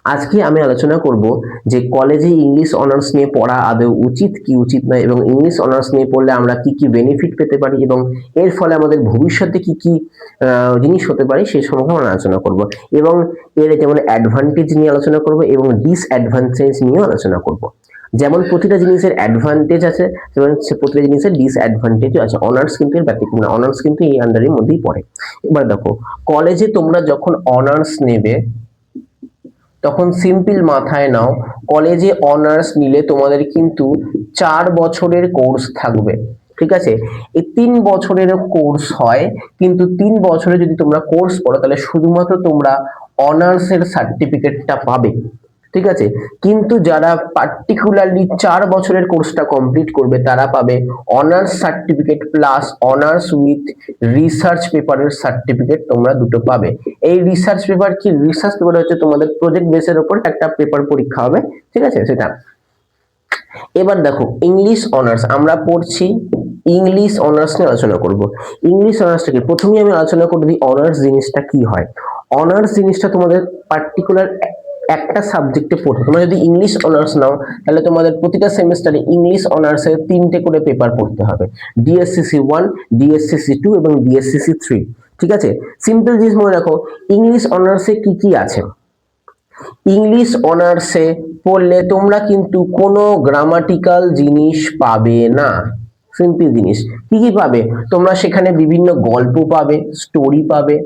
আজকে আমি আলোচনা করব যে কলেজে ইংলিশ অনার্স নিয়ে পড়া আদৌ উচিত কি উচিত নয়, এবং ইংলিশ অনার্স নিয়ে পড়লে আমরা কি কি বেনিফিট পেতে পারি এবং এর ফলে আমাদের ভবিষ্যতে কি কি জিনিস হতে পারে সেই সম্পর্কে আমরা আলোচনা করব, এবং এর যেমন অ্যাডভান্টেজ নিয়ে আলোচনা করব এবং ডিসঅ্যাডভান্টেজ নিয়ে আলোচনা করব। যেমন প্রতিটা জিনিসের অ্যাডভান্টেজ আছে, যেমন প্রতিটা জিনিসের ডিসঅ্যাডভান্টেজও আছে। অনার্স কিন্তু এর ব্যতিক্রম না, অনার্স কিন্তু এই আন্ডারের মধ্যেই পড়ে। এবার দেখো, কলেজে তোমরা যখন অনার্স নেবে তখন সিম্পল মাথায় নাও, কলেজে অনার্স নিলে তোমাদের কিন্তু 4 বছরের কোর্স থাকবে। ঠিক আছে, এই 3 বছরের কোর্স হয়, কিন্তু 3 বছরে যদি তোমরা কোর্স করো তাহলে শুধুমাত্র তোমরা অনার্সের সার্টিফিকেটটা পাবে। ঠিক আছে, কিন্তু যারা পার্টিকুলারলি 4 বছরের কোর্সটা কমপ্লিট করবে তারা পাবে honours certificate plus honours with research পেপারের সার্টিফিকেট, তোমরা দুটো পাবে। এই রিসার্চ পেপার কি? রিসার্চ পেপার হচ্ছে তোমাদের প্রজেক্ট বেসের উপর একটা পেপার পরীক্ষা হবে। ঠিক আছে, সেটা। এবার দেখো, ইংলিশ অনার্স আমরা পড়ছি, ইংলিশ অনার্স নিয়ে আলোচনা করব। ইংলিশ অনার্সটা কি? প্রথমেই আমি আলোচনা করব অনার্স জিনিসটা কি হয়। অনার্স জিনিসটা তোমাদের পার্টিকুলার একটা সাবজেক্টে পড়তে, তোমরা যদি ইংলিশ অনার্স নাও তাহলে তোমাদের প্রতিটা সেমিস্টারে ইংলিশ অনার্সের 3টে করে পেপার পড়তে হবে, ডিএসসিসি 1, ডিএসসিসি 2 এবং ডিএসসিসি 3। ঠিক আছে, সিম্পল জিনিস মনে রাখো, ইংলিশ অনার্সে কি কি আছে। ইংলিশ অনার্সে পড়লে তোমরা কিন্তু কোনো গ্রামাটিক্যাল জিনিস পাবে না। সিম্পল জিনিস কি কি পাবে? তোমরা সেখানে বিভিন্ন গল্প পাবে, স্টোরি পাবে,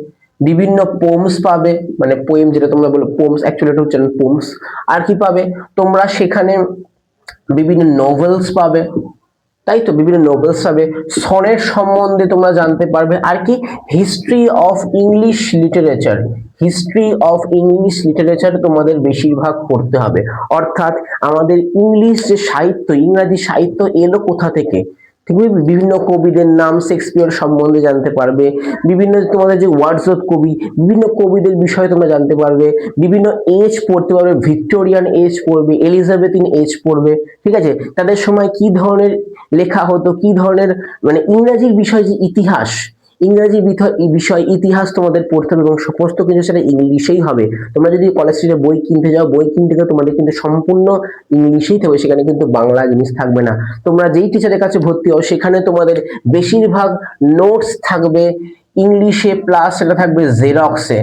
বিভিন্ন পোমস পাবে, মানে পোয়েম যেটা তোমরা বলো পোমস, অ্যাকচুয়ালি এটা হচ্ছে পোমস। আর কি পাবে? তোমরা সেখানে বিভিন্ন নভেলস পাবে, তাই তো, বিভিন্ন নোবেলস পাবে, সনের সম্বন্ধে তোমরা জানতে পারবে। আর কি? History of English literature, history of English literature তোমাদের বেশিরভাগ পড়তে হবে। অর্থাৎ আমাদের ইংলিশ যে সাহিত্য, ইংরাজি সাহিত্য এলো কোথা থেকে, ঠিক আছে? বিভিন্ন কবিদের নাম, শেক্সপিয়ার সম্বন্ধে জানতে পারবে, বিভিন্ন তোমাদের যে ওয়ার্ডসওয়ার্থ কবি, বিভিন্ন কবিদের বিষয়ে তোমরা জানতে পারবে, বিভিন্ন এজ পড়তে পারবে, ভিক্টোরিয়ান এজ পড়বে, এলিজাবেথিন এজ পড়বে। ঠিক আছে, তাদের সময় কি ধরনের লেখা হতো, কি ধরনের, মানে ইংরাজির বিষয় যে ইতিহাস, ইংরাজি বিষয় ইতিহাস তোমাদের পড়তে হবে, এবং সমস্ত কিছু সেটা ইংলিশেই হবে। তোমরা যদি কলেজ থেকে বই কিনতে যাও, বই কিনতে গেলে তোমাদের কিন্তু সম্পূর্ণ ইংলিশেই থাকবে, সেখানে কিন্তু বাংলা জিনিস থাকবে না। তোমরা যেই টিচারের কাছে ভর্তি হও সেখানে তোমাদের বেশিরভাগ নোটস থাকবে ইংলিশে, প্লাস সেটা থাকবে জেরক্সে।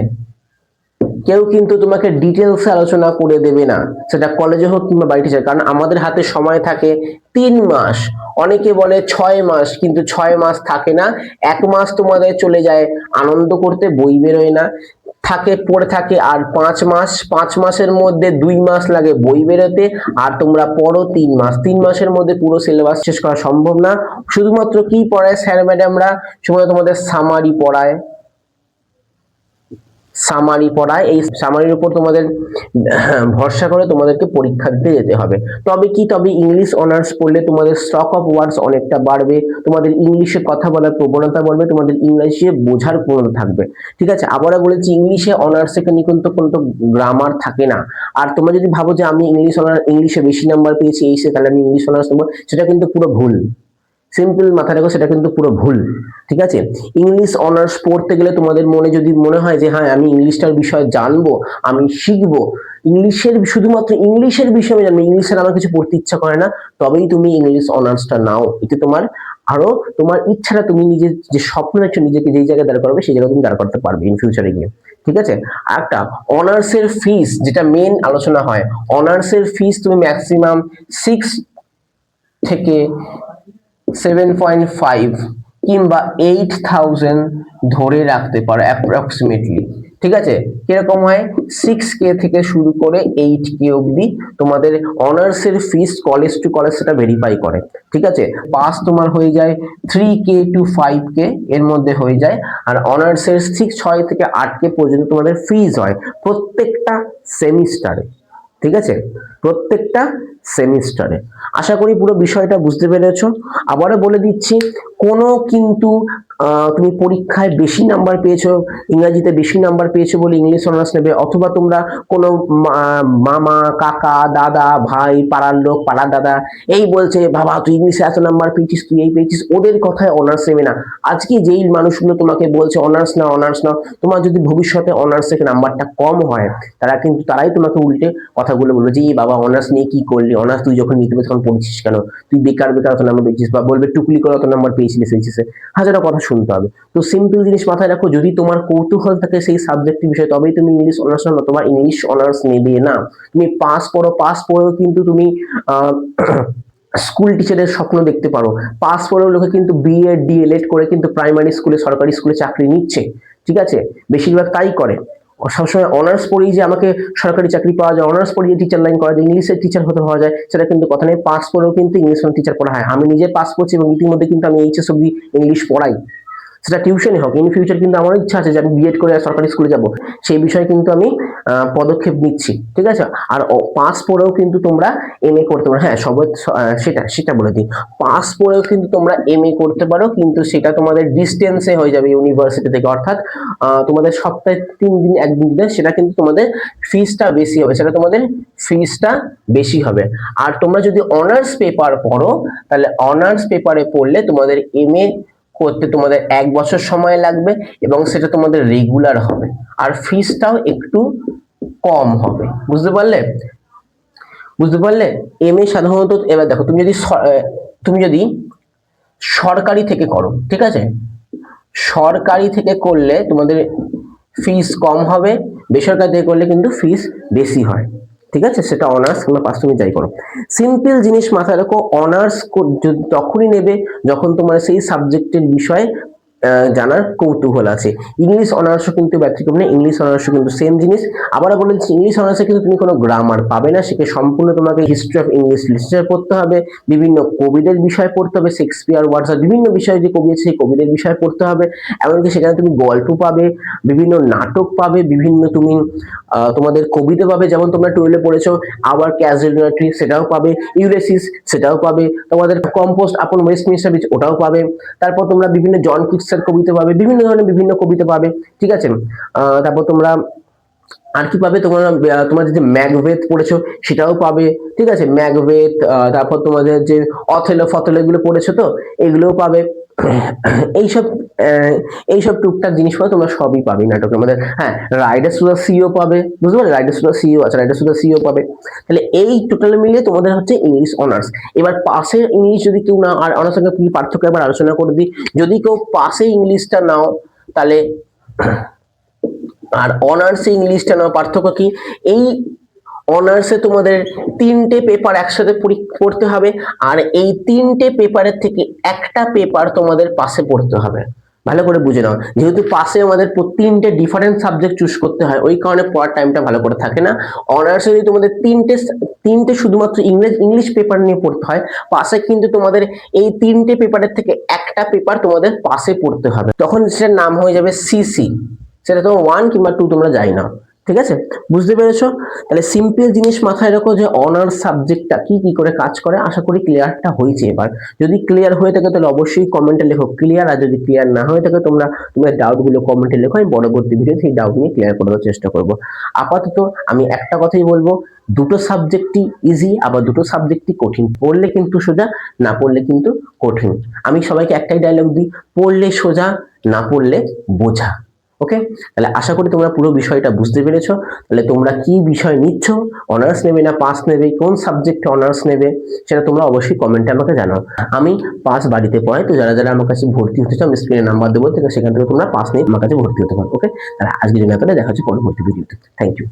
কেউ কিন্তু তোমাকে ডিটেলসে আলোচনা করে দেবে না, সেটা কলেজে হোক কিংবা বাড়িতে যাক, কারণ আমাদের হাতে সময় থাকে 3 মাস। অনেকে বলে 6 মাস, কিন্তু 6 মাস থাকে না। 1 মাস তোমাদের চলে যায় আনন্দ করতে, বই বেরোয় না, থাকে পড়ে থাকে। আর 5 মাস, 5 মাসের মধ্যে 2 মাস লাগে বই বেরোতে, আর তোমরা পড়ো 3 মাস। 3 মাসের মধ্যে পুরো সিলেবাস শেষ করা সম্ভব না। শুধুমাত্র কি পড়ায় স্যার ম্যাডামরা? শুধুমাত্র তোমাদের সামারি পড়ায়, সামারি পড়ায়। এই সামারির উপর তোমাদের ভরসা করে তোমাদেরকে পরীক্ষা দিতে যেতে হবে। তবে কি, তবে ইংলিশ অনার্স পড়লে তোমাদের স্টক অফ ওয়ার্ডস অনেকটা বাড়বে, তোমাদের ইংলিশে কথা বলার প্রবণতা বাড়বে, তোমাদের ইংলিশে বোঝার প্রবণতা থাকবে। ঠিক আছে, আবারও বলেছি, ইংলিশে অনার্সে কিন্তু কোনো গ্রামার থাকে না। আর তোমরা যদি ভাবো যে আমি ইংলিশে বেশি নাম্বার পেয়েছি এইসে, তাহলে আমি ইংলিশ অনার্স নেবো, সেটা কিন্তু পুরো ভুল। সিম্পল মাথায় রাখো, সেটা কিন্তু পুরো ভুল। ঠিক আছে, ইংলিশ অনার্স পড়তে গেলে তোমাদের মনে যদি মনে হয় যে হ্যাঁ আমি ইংলিশটার বিষয়ে জানবো, আমি শিখবো, ইংলিশের শুধুমাত্র ইংলিশের বিষয়ে জানবো, ইংলিশের আমার কিছু পড়তে ইচ্ছা করে না, তবেই তুমি ইংলিশ অনার্সটা নাও। এতে তোমার আরো তোমার ইচ্ছাটা, তুমি নিজের যে স্বপ্ন দেখছো নিজেকে যেই জায়গায় দাঁড় করাবে সেই জায়গায় তুমি দাঁড় করতে পারবে ইন ফিউচারে গিয়ে। ঠিক আছে, একটা অনার্সের ফিস যেটা মেন আলোচনা হয়, অনার্সের ফিস তুমি ম্যাক্সিমাম 6 থেকে 7.5 কিংবা 8,000 ধরে রাখতে পারো অ্যাপ্রক্সিমেটলি। ঠিক আছে, কিরকম হয়? 6K থেকে শুরু করে 8K অবধি তোমাদের অনার্সের ফিস কলেজ টু কলেজ সেটা ভেরিফাই করে। ঠিক আছে, পাস তোমার হয়ে যায় 3K to 5K এর মধ্যে হয়ে যায়। আর অনার্সের 6 থেকে 8K পর্যন্ত তোমাদের ফিস হয় প্রত্যেকটা সেমিস্টারে। ঠিক আছে, প্রত্যেকটা সেমিস্টারে। আশা করি পুরো বিষয়টা বুঝতে পেরেছো। আবারও বলে দিচ্ছি, কোনো কিন্তু তুমি পরীক্ষায় বেশি নাম্বার পেয়েছো, ইংরেজিতে বেশি নাম্বার পেয়েছো বলে ইংলিশ অনার্স নেবে, অথবা তোমরা কোনো মামা, কাকা, দাদা, ভাই, পাড়ার লোক, পাড়ার দাদা এই বলছে বাবা তুই ইংলিশে এত নাম্বার পেয়েছিস, তুই এই পেয়েছিস, ওদের কথায় অনার্স নেবে না। আজকে যেই মানুষগুলো তোমাকে বলছে অনার্স নাও অনার্স নাও, তোমার যদি ভবিষ্যতে অনার্স থেকে নাম্বারটা কম হয়, তারাই তোমাকে উল্টে কথাগুলো বলবে যে এই বাবা অনার্স নিয়ে কি করলি, অনার্স তুই যখন নিতে তখন পড়ছিস কেন, তুই বেকার বেকার অত নাম্বার পেয়েছিস, বা বলবে টুকলি করে অত নাম্বার পেয়েছিলিস এইচএসে, হাজারো কথা শুনতে হবে। তো সিম্পল জিনিস মাথায় রাখো, যদি তোমার কৌতূহল থাকে সেই সাবজেক্টের বিষয়ে তবেই তুমি ইংলিশ অনার্স নাও, অথবা ইংলিশ অনার্স নেবে না। তুমি পাস পড়ো কিন্তু তুমি স্কুল টিচারের স্বপ্ন দেখতে পারো, পাস পড়েও লোকে কিন্তু বিএড ডিএলএড করে কিন্তু প্রাইমারি স্কুলে, সরকারি স্কুলে চাকরি নিচ্ছে, ঠিক আছে, বেশিরভাগ তাই করে। সবসময় অনার্স পড়েই যে আমাকে সরকারি চাকরি পাওয়া যায়, অনার্স পড়িয়ে টিচার লাইন করা যায়, ইংলিশের টিচার হতে হওয়া যায়, সেটা কিন্তু কথা নেই। পাস পড়েও কিন্তু ইংলিশ টিচার পড়া হয়। আমি নিজে পাস করছি এবং ইতিমধ্যে কিন্তু আমি এইচএস অব্দি ইংলিশ পড়াই, সেটা টিউশনই হোক। ইন ফিউচার কিন্তু আমার ইচ্ছা আছে যে আমি বিএড করে সরকারি স্কুলে যাব, সেই বিষয়ে কিন্তু আমি পদক্ষেপ নিচ্ছি, ঠিক আছে। আর পাস পড়েও কিন্তু তোমরা এমএ করতে পারো, হ্যাঁ সবাই সেটা বলে দিই, পাস পড়েও কিন্তু তোমরা এমএ করতে পারো, কিন্তু সেটা তোমাদের ডিস্টেন্সে হয়ে যাবে ইউনিভার্সিটি থেকে, অর্থাৎ তোমাদের সপ্তাহে 3 দিন 1 দিন, সেটা কিন্তু তোমাদের ফিসটা বেশি হবে, আর তোমরা যদি অনার্স পেপার পড়ো, তাহলে অনার্স পেপারে পড়লে তোমাদের এমএ করতে তোমাদের 1 বছর সময় লাগবে, এবং সেটা তোমাদের রেগুলার হবে, আর ফিসটাও একটু কম হবে। বুঝতে পারলে এমএ সাধারণত, এবার দেখো তুমি যদি সরকারি থেকে করো, ঠিক আছে, সরকারি থেকে করলে তোমাদের ফিস কম হবে, বেসরকারি থেকে করলে কিন্তু ফিস বেশি হয়, ঠিক আছে। সেটা অনার্স কিংবা পাস তুমি যাই করো। সিম্পল জিনিস মাথায় রাখো, অনার্স তখনই নেবে যখন তোমার সেই সাবজেক্টের বিষয়ে জানার কৌতূহল আছে। ইংলিশ অনার্সও কিন্তু ব্যতিক্রম নেই, ইংলিশ অনার্সও কিন্তু সেম জিনিস। আবার বলে দিচ্ছি, ইংলিশ অনার্সে কিন্তু তুমি কোনো গ্রামার পাবে না, সেটা সম্পূর্ণ তোমাকে হিস্ট্রি অফ ইংলিশ লিটারেচার পড়তে হবে, বিভিন্ন কবিদের বিষয় পড়তে হবে, শেক্সপিয়ার, ওয়ার্ডসওয়ার্থ, বিভিন্ন বিষয়ে যে কবি আছে সেই কবিদের বিষয় পড়তে হবে। এমনকি সেখানে তুমি গল্প পাবে, বিভিন্ন নাটক পাবে, বিভিন্ন তুমি তোমাদের কবিতা পাবে, যেমন তোমরা 12 পড়েছো আবার ক্যাজুয়ালিটি, সেটাও পাবে, ইউরেসিস সেটাও পাবে, তোমাদের কম্পোস্ট আপন ওয়েস্টমিনিস্টার ব্রিজ ওটাও পাবে, তারপর তোমরা বিভিন্ন জন কিটসের কবিতা পাবে, বিভিন্ন ধরনের বিভিন্ন কবিতা পাবে, ঠিক আছে। তারপর তোমরা আর কি পাবে, তোমরা যদি ম্যাকবেথ পড়েছো সেটাও পাবে, ঠিক আছে, ম্যাকবেথ, তারপর তোমাদের যে অথেলো ফথেলো এগুলো পড়েছো তো এগুলোও পাবে। এইসব এইসব টুকটাক জিনিসপত্র তোমরা সবই পাবে নাটকের মধ্যে। হ্যাঁ, রাইডার্স টু দ্য সিও পাবে, বুঝতে পারলে, রাইডার্স টু দ্য সিও আছে, রাইডার্স টু দ্য সিও পাবে। তাহলে এই টোটাল মিলিয়ে তোমাদের হচ্ছে ইংলিশ অনার্স। এবার পাশের ইংলিশ যদি কেউ না, আর অনার্স সঙ্গে কি পার্থক্য এবার আলোচনা করে দিই। যদি কেউ পাশে ইংলিশটা নাও তাহলে, আর অনার্সে ইংলিশটা নাও, পার্থক্য কি, এই অনার্সে তোমাদের 3টে পেপার একসাথে পড়তে হবে, আর এই 3টে পেপারের থেকে একটা পেপার তোমাদের পাশে পড়তে হবে। ভালো করে বুঝে নাও, যেহেতু পাশে আমাদের 3টে ডিফারেন্ট সাবজেক্ট চুজ করতে হয়, ওই কারণে পড়ার টাইমটা ভালো করে থাকে না। অনার্সে যদি তোমাদের তিনটে শুধুমাত্র ইংলিশ পেপার নিয়ে পড়তে হয়, পাশে কিন্তু তোমাদের এই 3টে পেপারের থেকে একটা পেপার তোমাদের পাশে পড়তে হবে, তখন সেটার নাম হয়ে যাবে সিসি। সেটা তোমার 1 কিংবা 2 তোমরা যাই না, ঠিক আছে, বুঝতে পেরেছো। তাহলে সিম্পল জিনিস মাথায় রাখো যে অনার্স সাবজেক্টটা কি করে কাজ করে। আশা করি ক্লিয়ারটা হয়েছে। এবার যদি ক্লিয়ার হয়ে থাকে তাহলে অবশ্যই কমেন্টে লেখো ক্লিয়ার, আর যদি ক্লিয়ার না হয়ে থাকে তোমাদের ডাউটগুলো কমেন্টে লেখো, আমি পরবর্তী ভিডিও সেই ডাউট নিয়ে ক্লিয়ার করার চেষ্টা করব। আপাতত আমি একটা কথাই বলবো, দুটো সাবজেক্টই ইজি, আবার দুটো সাবজেক্টই কঠিন। পড়লে কিন্তু সোজা, না পড়লে কিন্তু কঠিন। আমি সবাইকে একটাই ডায়লগ দিই, পড়লে সোজা, না পড়লে বোঝা। ওকে, তাহলে আশা করি তোমরা পুরো বিষয়টা বুঝতে পেরেছো। তাহলে তোমরা কি বিষয় নিচ্ছ, অনার্স নেবে না পাস নেবে, কোন সাবজেক্টে অনার্স নেবে, সেটা তোমরা অবশ্যই কমেন্টে আমাকে জানাও। আমি পাস বাড়িতে পড়াই, তো যারা আমার কাছে ভর্তি হতে চাও আমি স্ক্রিনে নাম্বার দেবো, সেখান থেকে তোমরা পাস নিয়ে আমার কাছে ভর্তি হতে পারো। ওকে, তাহলে আজকের জন্য দেখা হচ্ছে পরবর্তী ভিডিওতে। Thank you.